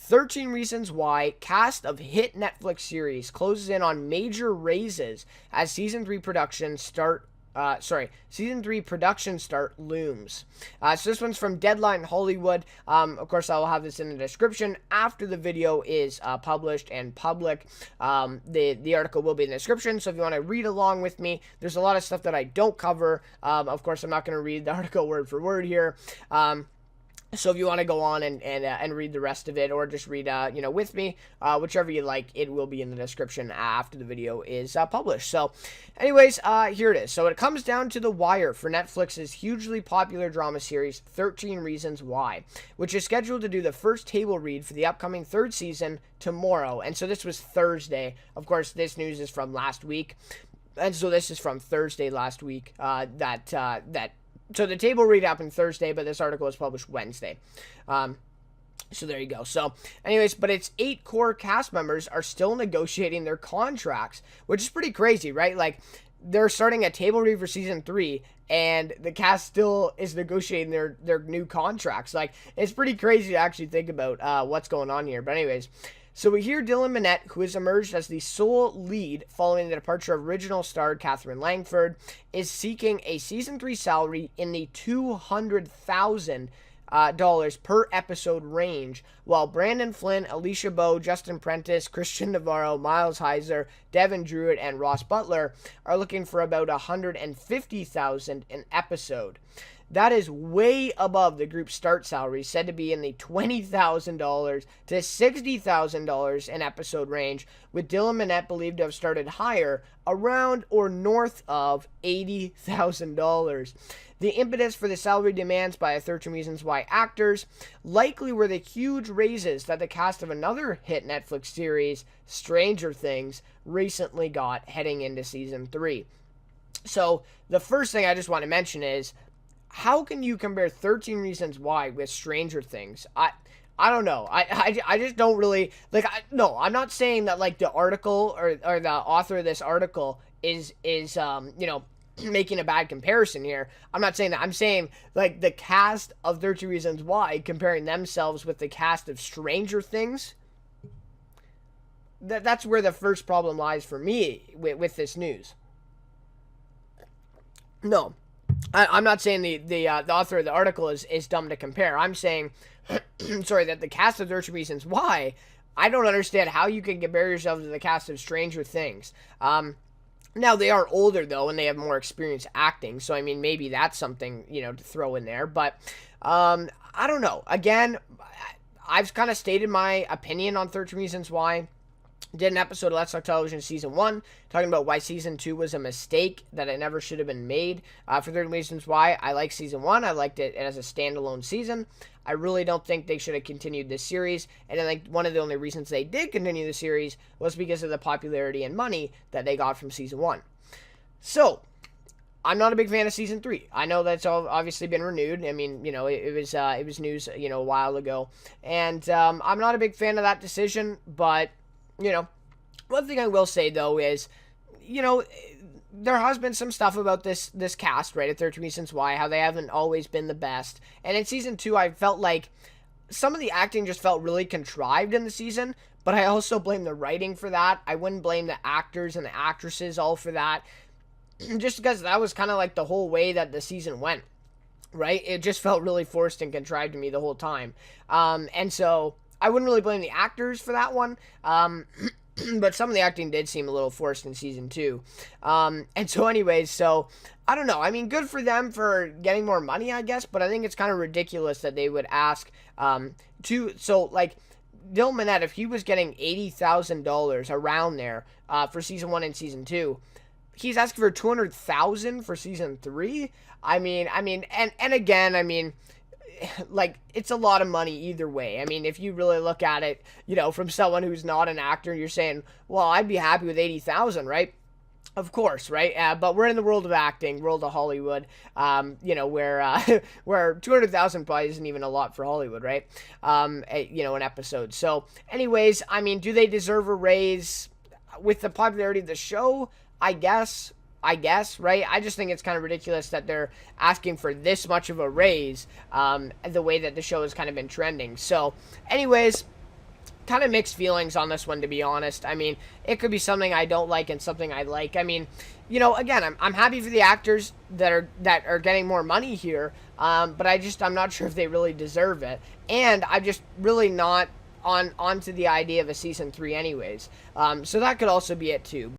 13 Reasons Why cast of hit Netflix series closes in on major raises as season 3 production start looms. So this one's from Deadline Hollywood. Of course, I will have this in the description after the video is published and public. The article will be in the description, so if you want to read along with me, there's a lot of stuff that I don't cover. Of course, I'm not going to read the article word for word here. So if you want to go on and read the rest of it, or just read, with me, whichever you like, it will be in the description after the video is published. So anyways, here it is. So it comes down to the wire for Netflix's hugely popular drama series, 13 Reasons Why, which is scheduled to do the first table read for the upcoming third season tomorrow. And so this was Thursday. Of course, this news is from last week. And so this is from Thursday last week, So the table read happened Thursday, but this article was published Wednesday. So there you go. So anyways, but its 8 core cast members are still negotiating their contracts, which is pretty crazy, right? Like, they're starting a table read for season 3, and the cast still is negotiating their new contracts. Like, it's pretty crazy to actually think about what's going on here. But anyways, so we hear Dylan Minnette, who has emerged as the sole lead following the departure of original star Catherine Langford, is seeking a season 3 salary in the $200,000 per episode range, while Brandon Flynn, Alicia Bowe, Justin Prentice, Christian Navarro, Miles Heiser, Devin Druitt, and Ross Butler are looking for about $150,000 an episode. That is way above the group's start salary, said to be in the $20,000 to $60,000 an episode range, with Dylan Minnette believed to have started higher, around or north of $80,000. The impetus for the salary demands by 13 Reasons Why actors likely were the huge raises that the cast of another hit Netflix series, Stranger Things, recently got heading into season 3. So the first thing I just want to mention is, how can you compare 13 Reasons Why with Stranger Things? I don't know. I just don't really, like, I'm not saying that, like, the article or the author of this article is making a bad comparison here. I'm not saying that. I'm saying, like, the cast of 13 Reasons Why, comparing themselves with the cast of Stranger Things, that's where the first problem lies for me with this news. No. I'm not saying the author of the article is dumb to compare. I'm saying, that the cast of 13 Reasons Why, I don't understand how you can compare yourself to the cast of Stranger Things. Now, they are older, though, and they have more experience acting, so, I mean, maybe that's something, to throw in there. But, I don't know. Again, I've kind of stated my opinion on 13 Reasons Why. Did an episode of Let's Talk Television Season 1, talking about why Season 2 was a mistake, that it never should have been made. For 13 Reasons Why, I like Season 1. I liked it as a standalone season. I really don't think they should have continued this series, and I think one of the only reasons they did continue the series was because of the popularity and money that they got from Season 1. So, I'm not a big fan of Season 3. I know that's obviously been renewed. I mean, it was news, a while ago. And I'm not a big fan of that decision, but one thing I will say, though, is, there has been some stuff about this cast, right, at 13 Reasons Why, how they haven't always been the best. And in Season 2, I felt like some of the acting just felt really contrived in the season, but I also blame the writing for that. I wouldn't blame the actors and the actresses all for that, just because that was kind of like the whole way that the season went, right? It just felt really forced and contrived to me the whole time. And so I wouldn't really blame the actors for that one, but some of the acting did seem a little forced in Season 2. And so anyways, so I don't know. I mean, good for them for getting more money, I guess, but I think it's kind of ridiculous that they would ask Dylan Minnette, if he was getting $80,000 around there for Season 1 and Season 2, he's asking for $200,000 for Season 3. I mean, and again, like, it's a lot of money either way. I mean, if you really look at it, from someone who's not an actor, you're saying, well, I'd be happy with $80,000, right? Of course, right? But we're in the world of acting, world of Hollywood, where $200,000 probably isn't even a lot for Hollywood, right? An episode. So, anyways, I mean, do they deserve a raise with the popularity of the show? I guess, right? I just think it's kind of ridiculous that they're asking for this much of a raise, the way that the show has kind of been trending. So, anyways, kind of mixed feelings on this one, to be honest. I mean, it could be something I don't like and something I like. I mean, again, I'm happy for the actors that are getting more money here, but I'm not sure if they really deserve it, and I'm just really not onto the idea of a season 3 anyways. So that could also be it too.